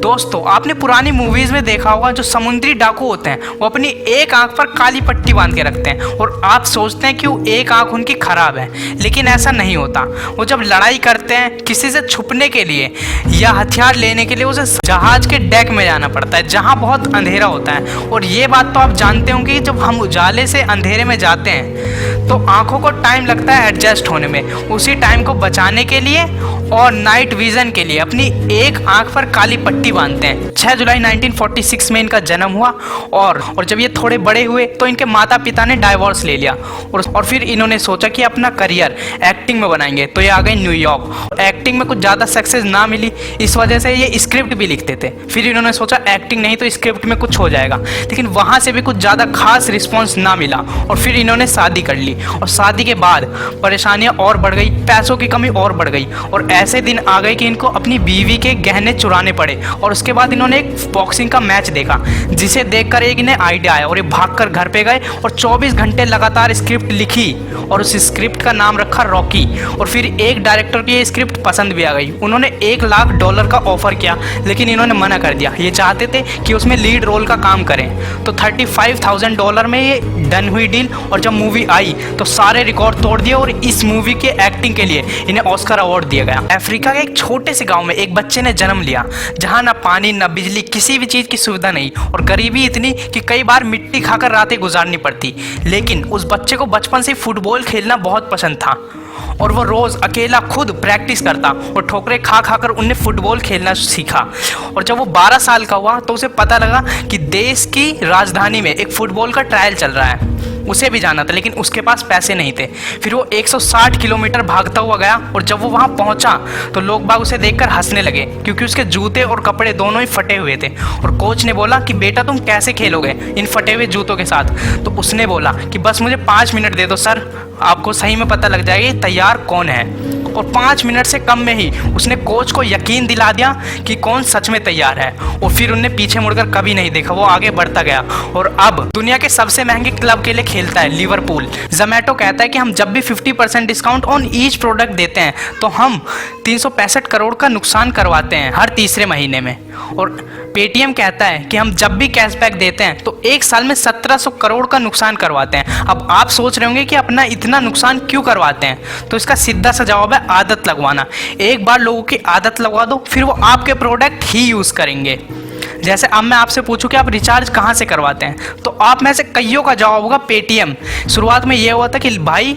दोस्तों आपने पुरानी मूवीज में देखा होगा जो समुद्री डाकू होते हैं वो अपनी एक आंख पर काली पट्टी बांध के रखते हैं और आप सोचते हैं कि वो एक आंख उनकी खराब है, लेकिन ऐसा नहीं होता। वो जब लड़ाई करते हैं किसी से छुपने के लिए या हथियार लेने के लिए उसे जहाज के डेक में जाना पड़ता है जहां बहुत अंधेरा होता है। और ये बात तो आप जानते होंगे कि जब हम उजाले से अंधेरे में जाते हैं तो आंखों को टाइम लगता है एडजस्ट होने में। उसी टाइम को बचाने के लिए और नाइट विजन के लिए अपनी एक आंख पर काली पट्टी बांधते हैं। 6 जुलाई 1946 में इनका जन्म हुआ और जब ये थोड़े बड़े हुए तो इनके माता पिता ने डाइवोर्स ले लिया और फिर इन्होंने सोचा कि अपना करियर एक्टिंग में बनाएंगे, तो ये आ गए न्यूयॉर्क। एक्टिंग में कुछ ज़्यादा सक्सेस ना मिली, इस वजह से ये स्क्रिप्ट भी लिखते थे। फिर इन्होंने सोचा एक्टिंग नहीं तो स्क्रिप्ट में कुछ हो जाएगा, लेकिन वहाँ से भी कुछ ज़्यादा खास रिस्पॉन्स ना मिला और फिर इन्होंने शादी कर ली। और शादी के बाद परेशानियाँ और बढ़ गई, पैसों की कमी और बढ़ गई और ऐसे दिन आ गए कि इनको अपनी बीवी के गहने चुराने पड़े। और उसके बाद इन्होंने एक बॉक्सिंग का मैच देखा जिसे देखकर एक इन्हें आइडिया आया और ये भागकर घर पे गए और 24 घंटे लगातार स्क्रिप्ट लिखी और उस स्क्रिप्ट का नाम रखा रॉकी। और फिर एक डायरेक्टर की ये स्क्रिप्ट पसंद भी आ गई, उन्होंने $1 लाख का ऑफर किया, लेकिन इन्होंने मना कर दिया। ये चाहते थे कि उसमें लीड रोल का काम करें, तो $35,000 में ये डन हुई डील। और जब मूवी आई तो सारे रिकॉर्ड तोड़ दिए और इस मूवी के एक्टिंग के लिए इन्हें ऑस्कर अवार्ड दिया गया। अफ्रीका के एक छोटे से गांव में एक बच्चे ने जन्म लिया जहां ना पानी ना बिजली किसी भी चीज की सुविधा नहीं और गरीबी इतनी कि कई बार मिट्टी खाकर रातें गुजारनी पड़ती। लेकिन उस बच्चे को बचपन से फुटबॉल खेलना बहुत पसंद था और वो रोज अकेला खुद प्रैक्टिस करता और ठोकरें खा खाकर उन्हें फुटबॉल खेलना सीखा। और जब वो 12 साल का हुआ तो उसे पता लगा कि देश की राजधानी में एक फुटबॉल का ट्रायल चल रहा है, उसे भी जाना था, लेकिन उसके पास पैसे नहीं थे। फिर वो 160 किलोमीटर भागता हुआ गया और जब वो वहाँ पहुँचा तो लोग बाग उसे देखकर हंसने लगे क्योंकि उसके जूते और कपड़े दोनों ही फटे हुए थे। और कोच ने बोला कि बेटा तुम कैसे खेलोगे इन फटे हुए जूतों के साथ। तो उसने बोला कि बस मुझे 5 मिनट दे दो सर, आपको सही में पता लग जाएगा तैयार कौन है। और 5 मिनट से कम में ही उसने कोच को यकीन दिला दिया कि कौन सच में तैयार है। और फिर उन्हें पीछे मुड़कर कभी नहीं देखा, वो आगे बढ़ता गया और अब दुनिया के सबसे महंगे क्लब के लिए खेलता है, लिवरपूल। जोमेटो कहता है कि हम जब भी 50% डिस्काउंट ऑन ईच प्रोडक्ट देते हैं तो हम 365 करोड़ का नुकसान करवाते हैं हर तीसरे महीने में। और पेटीएम कहता है कि हम जब भी कैशबैक देते हैं तो एक साल में 1700 करोड़ का नुकसान करवाते हैं। अब आप सोच रहे होंगे कि अपना इतना नुकसान क्यों करवाते हैं, तो इसका सीधा सा जवाब है आदत लगवाना। एक बार लोगों की आदत लगवा दो फिर वो आपके प्रोडक्ट ही यूज़ करेंगे। जैसे अब मैं आपसे पूछूं कि आप रिचार्ज कहाँ से करवाते हैं, तो आप में से कईयों का जवाब होगा पेटीएम। शुरुआत में ये हुआ था कि भाई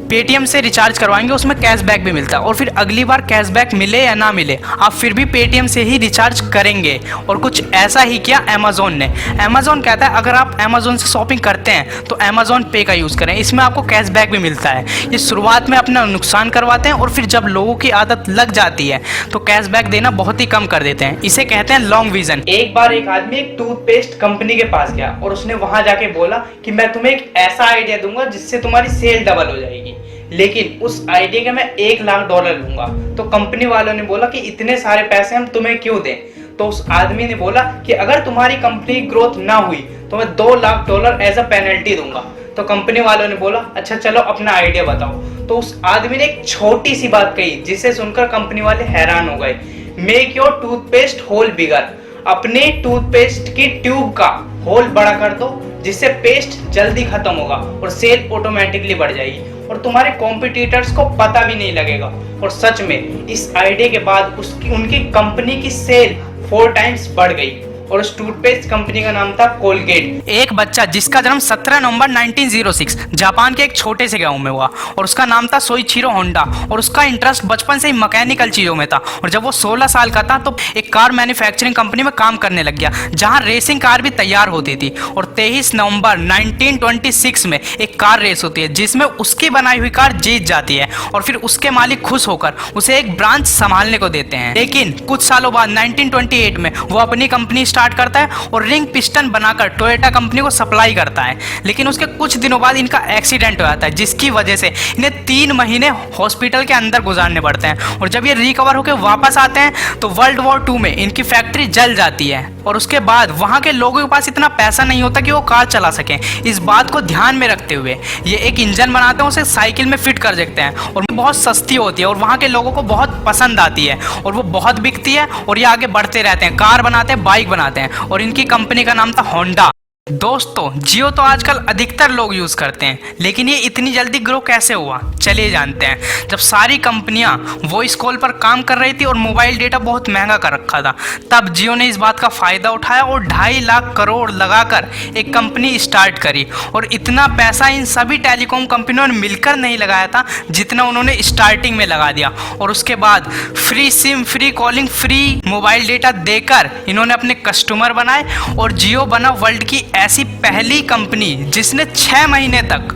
पेटीएम से रिचार्ज करवाएंगे उसमें कैशबैक भी मिलता है, और फिर अगली बार कैशबैक मिले या ना मिले आप फिर भी पेटीएम से ही रिचार्ज करेंगे। और कुछ ऐसा ही किया अमेज़ॉन ने। अमेज़ॉन कहता है अगर आप अमेज़ॉन से शॉपिंग करते हैं तो अमेज़ॉन पे का यूज़ करें, इसमें आपको कैशबैक भी मिलता है। ये शुरुआत में अपना नुकसान करवाते हैं और फिर जब लोगों की आदत लग जाती है तो कैशबैक देना बहुत ही कम कर देते हैं। इसे कहते हैं लॉन्ग विजन। एक बार एक आदमी एक टूथपेस्ट कंपनी के पास गया और उसने वहां जाके बोला कि मैं तुम्हें एक ऐसा आइडिया दूंगा जिससे तुम्हारी सेल डबल हो जाएगी, लेकिन उस आइडिया के मैं $1 लाख लूंगा। तो कंपनी वालों ने बोला कि इतने सारे पैसे हम तुम्हें क्यों दें। तो उस आदमी ने बोला कि अगर तुम्हारी कंपनी ग्रोथ ना हुई तो मैं $2 लाख एज अ पेनल्टी दूंगा। तो कंपनी वालों ने बोला अच्छा चलो अपना आइडिया बताओ। तो उस आदमी ने एक छोटी सी बात कही जिसे सुनकर कंपनी वाले हैरान हो गए। मेक योर टूथपेस्ट होल बिगर, अपने टूथपेस्ट की ट्यूब का होल बड़ा कर दो जिससे पेस्ट जल्दी खत्म होगा और सेल ऑटोमेटिकली बढ़ जाएगी और तुम्हारे कॉम्पिटिटर्स को पता भी नहीं लगेगा। और सच में इस आइडिया के बाद उनकी कंपनी की सेल 4 टाइम्स बढ़ गई और उस टूथपेस्ट कंपनी का नाम था कोलगेट। एक बच्चा जिसका जन्म 17 नवंबर 1906 जापान के एक छोटे से गांव में हुआ और उसका नाम था सोइचिरो होंडा और उसका इंटरेस्ट बचपन से ही मैकेनिकल चीज़ों में था। और जब वो 16 साल का था तो एक कार मैन्युफैक्चरिंग कंपनी में काम करने लग गया जहां रेसिंग कार भी तैयार होती थी। और 23 नवंबर 1926 में एक कार रेस होती है जिसमें उसकी बनाई हुई कार जीत जाती है और फिर उसके मालिक खुश होकर उसे एक ब्रांच संभालने को देते हैं। लेकिन कुछ सालों बाद 1928 में वो अपनी कंपनी स्टार्ट करता है और रिंग पिस्टन बनाकर टोयोटा कंपनी को सप्लाई करता है। लेकिन उसके कुछ दिनों बाद इनका एक्सीडेंट हो जाता है, जिसकी वजह से इन्हें 3 महीने हॉस्पिटल के अंदर गुजारने पड़ते हैं। और जब ये रिकवर होकर वापस आते हैं तो वर्ल्ड वॉर 2 में इनकी फैक्ट्री जल जाती है और उसके बाद वहाँ के लोगों के पास इतना पैसा नहीं होता कि वो कार चला सकें। इस बात को ध्यान में रखते हुए ये एक इंजन बनाते हैं, उसे साइकिल में फिट कर देते हैं और बहुत सस्ती होती है और वहाँ के लोगों को बहुत पसंद आती है और वो बहुत बिकती है और ये आगे बढ़ते रहते हैं, कार बनाते हैं, बाइक बनाते हैं और इनकी कंपनी का नाम था होंडा। दोस्तों, जियो तो आजकल अधिकतर लोग यूज़ करते हैं, लेकिन ये इतनी जल्दी ग्रो कैसे हुआ चलिए जानते हैं। जब सारी कंपनियां वॉइस कॉल पर काम कर रही थी और मोबाइल डेटा बहुत महंगा कर रखा था, तब जियो ने इस बात का फ़ायदा उठाया और 2.5 लाख करोड़ लगाकर एक कंपनी स्टार्ट करी। और इतना पैसा इन सभी टेलीकॉम कंपनियों ने मिलकर नहीं लगाया था जितना उन्होंने स्टार्टिंग में लगा दिया। और उसके बाद free SIM, free calling, free mobile data देकर इन्होंने अपने कस्टमर बनाए और जियो बना वर्ल्ड की ऐसी पहली कंपनी जिसने 6 महीने तक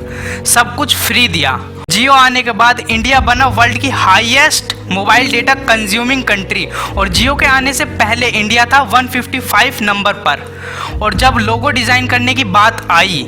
सब कुछ फ्री दिया। जियो आने के बाद इंडिया बना वर्ल्ड की highest mobile data consuming country और जियो के आने से पहले इंडिया था 155 नंबर पर। और जब लोगो डिज़ाइन करने की बात आई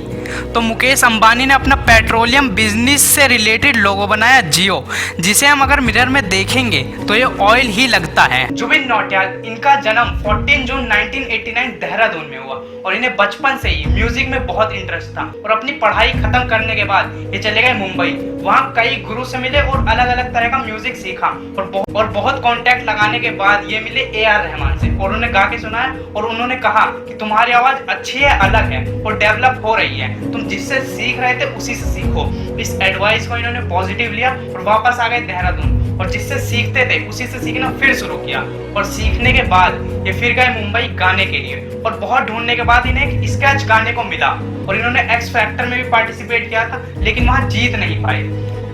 तो मुकेश अंबानी ने अपना पेट्रोलियम बिजनेस से रिलेटेड लोगो बनाया जियो, जिसे हम अगर मिरर में देखेंगे तो ये ऑयल ही लगता है। जुबिन नौटियाल, इनका जन्म 14 जून 1989 देहरादून में हुआ और इन्हें बचपन से ही म्यूजिक में बहुत इंटरेस्ट था। और अपनी पढ़ाई खत्म करने के बाद ये चले गए मुंबई, वहाँ कई गुरु से मिले और अलग अलग तरह का म्यूजिक सीखा और बहुत कॉन्टैक्ट लगाने के बाद ये मिले AR रहमान से और उन्हें गा के सुनाया और उन्होंने कहा कि तुम्हारी आवाज़ अच्छी है, अलग है और डेवलप हो रही है, तुम जिससे सीख रहे थे उसी से सीखो। इस एडवाइस को इन्होंने पॉजिटिव लिया और वापस आ गए देहरादून और जिससे सीखते थे उसी से सीखना फिर शुरू किया। और सीखने के बाद ये फिर गए मुंबई गाने के लिए और बहुत ढूंढने के बाद इन्हें एक स्केच गाने को मिला और इन्होंने एक्स फैक्टर में भी पार्टिसिपेट किया था, लेकिन वहाँ जीत नहीं पाए।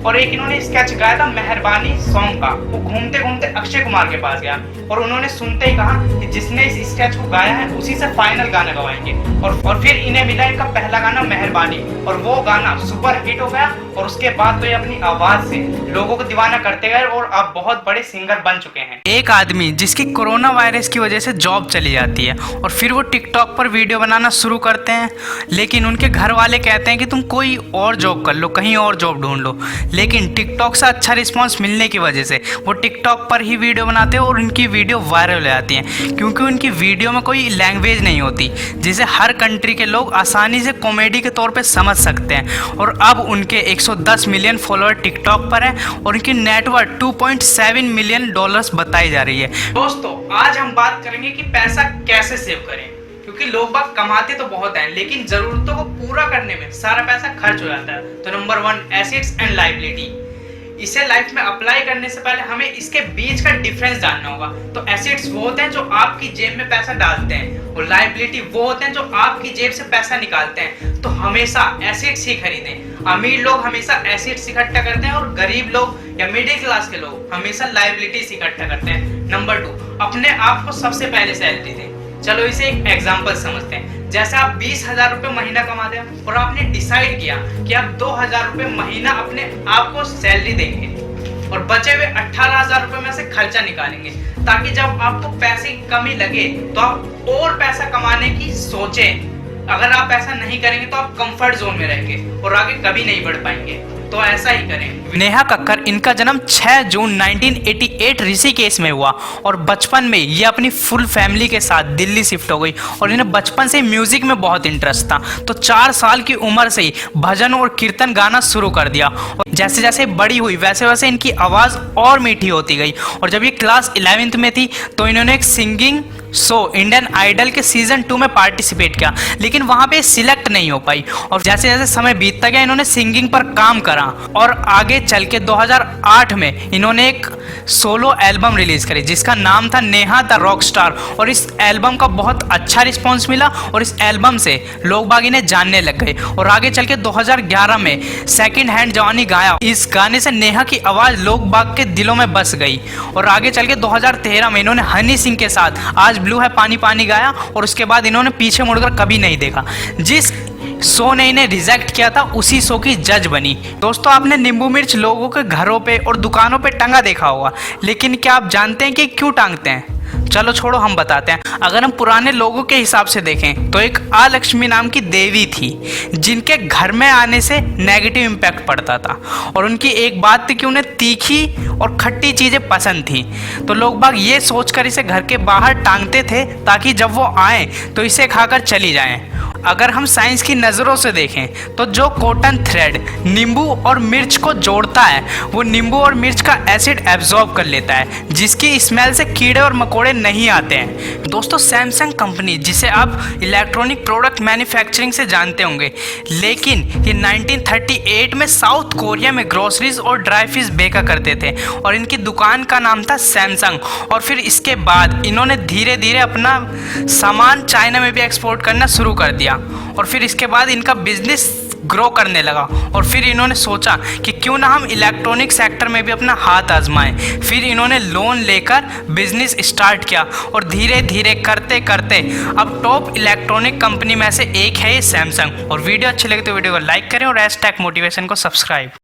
और एक इन्होंने स्केच गाया था मेहरबानी सॉन्ग का, वो घूमते घूमते अक्षय कुमार के पास गया और उन्होंने सुनते ही कहा कि जिसने इस स्केच को गाया है उसी से फाइनल गाना गवाएंगे। और फिर इन्हें मिला इनका पहला गाना मेहरबानी और वो गाना सुपर हिट हो गया और उसके बाद तो ये अपनी आवाज से लोगों को दीवाना करते गए और अब बहुत बड़े सिंगर बन चुके हैं। एक आदमी जिसकी कोरोना वायरस की वजह से जॉब चली जाती है और फिर वो टिकटॉक पर वीडियो बनाना शुरू करते हैं, लेकिन उनके घर वाले कहते हैं कि तुम कोई और जॉब कर लो, कहीं और जॉब ढूंढ लो। लेकिन टिकटॉक से अच्छा रिस्पांस मिलने की वजह से वो टिकटॉक पर ही वीडियो बनाते हैं और उनकी वीडियो वायरल हो जाती हैं, क्योंकि उनकी वीडियो में कोई लैंग्वेज नहीं होती जिसे हर कंट्री के लोग आसानी से कॉमेडी के तौर पे समझ सकते हैं। और अब उनके 110 मिलियन फॉलोअर टिकटॉक पर हैं और उनकी नेटवर्थ $2.7 मिलियन बताई जा रही है। दोस्तों, आज हम बात करेंगे कि पैसा कैसे सेव करें, क्योंकि लोग बाग कमाते तो बहुत हैं लेकिन जरूरतों को पूरा करने में सारा पैसा खर्च हो जाता है। तो नंबर 1, एसेट्स एंड लायबिलिटी। इसे लाइफ में अप्लाई करने से पहले हमें इसके बीच का डिफरेंस जानना होगा। तो एसेट्स वो होते हैं जो आपकी जेब में पैसा डालते हैं और लायबिलिटी वो होते हैं जो आपकी जेब से पैसा निकालते हैं। तो हमेशा एसेट्स ही खरीदें। अमीर लोग हमेशा एसेट्स इकट्ठा करते हैं और गरीब लोग या मिडिल क्लास के लोग हमेशा लायबिलिटीज इकट्ठा करते हैं। नंबर 2, अपने आप को सबसे पहले सैलरी दें। चलो इसे एक एग्जाम्पल समझते हैं। जैसे आप 20,000 रुपये महीना कमाते हैं और आपने डिसाइड किया कि आप 2,000 रुपये महीना अपने आप को सैलरी देंगे और बचे हुए 18,000 रुपये में से खर्चा निकालेंगे, ताकि जब आपको पैसे की कमी लगे तो आप और पैसा कमाने की सोचें। अगर आप ऐसा नहीं करेंगे तो आप कंफर्ट जोन में रहेंगे और आगे कभी नहीं बढ़ पाएंगे। तो ऐसा ही करें। नेहा कक्कर, इनका जन्म 6 जून 1988 ऋषिकेश में हुआ और बचपन में ये अपनी फुल फैमिली के साथ दिल्ली शिफ्ट हो गई और इन्हें बचपन से म्यूजिक में बहुत इंटरेस्ट था। तो 4 साल की उम्र से ही भजन और कीर्तन गाना शुरू कर दिया और जैसे जैसे बड़ी हुई वैसे वैसे इनकी आवाज़ और मीठी होती गई। और जब ये क्लास 11th में थी तो इन्होंने एक सिंगिंग शो इंडियन आइडल के सीजन 2 में पार्टिसिपेट किया, लेकिन वहाँ पे सिलेक्ट नहीं हो पाई। और जैसे जैसे समय बीतता गया इन्होंने सिंगिंग पर काम करा और आगे चल के 2008 में इन्होंने एक सोलो एल्बम रिलीज करी जिसका नाम था नेहा द रॉक स्टार। और इस एल्बम का बहुत अच्छा रिस्पॉन्स मिला और इस एल्बम से लोग बाग इन्हें जानने लग गए। और आगे चल के 2011 में सेकंड हैंड जवानी गाया। इस गाने से नेहा की आवाज़ लोग बाग के दिलों में बस गई। और आगे चल के 2013 में इन्होंने हनी सिंह के साथ आज ब्लू है पानी पानी गाया और उसके बाद इन्होंने पीछे मुड़कर कभी नहीं देखा। जिस शो ने इन्हें रिजेक्ट किया था उसी शो की जज बनी। दोस्तों, आपने नींबू मिर्च लोगों के घरों पे और दुकानों पे टंगा देखा होगा, लेकिन क्या आप जानते हैं कि क्यों टांगते हैं? चलो छोड़ो, हम बताते हैं। अगर हम पुराने लोगों के हिसाब से देखें तो एक अलक्ष्मी नाम की देवी थी जिनके घर में आने से नेगेटिव इम्पैक्ट पड़ता था, और उनकी एक बात थी कि उन्हें तीखी और खट्टी चीज़ें पसंद थी। तो लोग बाग ये सोचकर इसे घर के बाहर टांगते थे ताकि जब वो आए तो इसे खाकर चली जाएं। अगर हम साइंस की नज़रों से देखें तो जो कॉटन थ्रेड नींबू और मिर्च को जोड़ता है वो नींबू और मिर्च का एसिड एब्जॉर्ब कर लेता है, जिसकी स्मेल से कीड़े और मकोड़े नहीं आते हैं। दोस्तों, सैमसंग कंपनी, जिसे आप इलेक्ट्रॉनिक प्रोडक्ट मैन्युफैक्चरिंग से जानते होंगे, लेकिन ये 1938 में साउथ कोरिया में ग्रोसरीज और ड्राई फिश बेचा करते थे और इनकी दुकान का नाम था सैमसंग। और फिर इसके बाद इन्होंने धीरे धीरे अपना सामान चाइना में भी एक्सपोर्ट करना शुरू कर दिया, और फिर इसके बाद इनका बिजनेस ग्रो करने लगा। और फिर इन्होंने सोचा कि क्यों ना हम इलेक्ट्रॉनिक सेक्टर में भी अपना हाथ आजमाएं। फिर इन्होंने लोन लेकर बिजनेस स्टार्ट किया और धीरे धीरे करते करते अब टॉप इलेक्ट्रॉनिक कंपनी में से एक है ये सैमसंग। और वीडियो अच्छी लगे तो वीडियो को लाइक करें और #मोटिवेशन को सब्सक्राइब।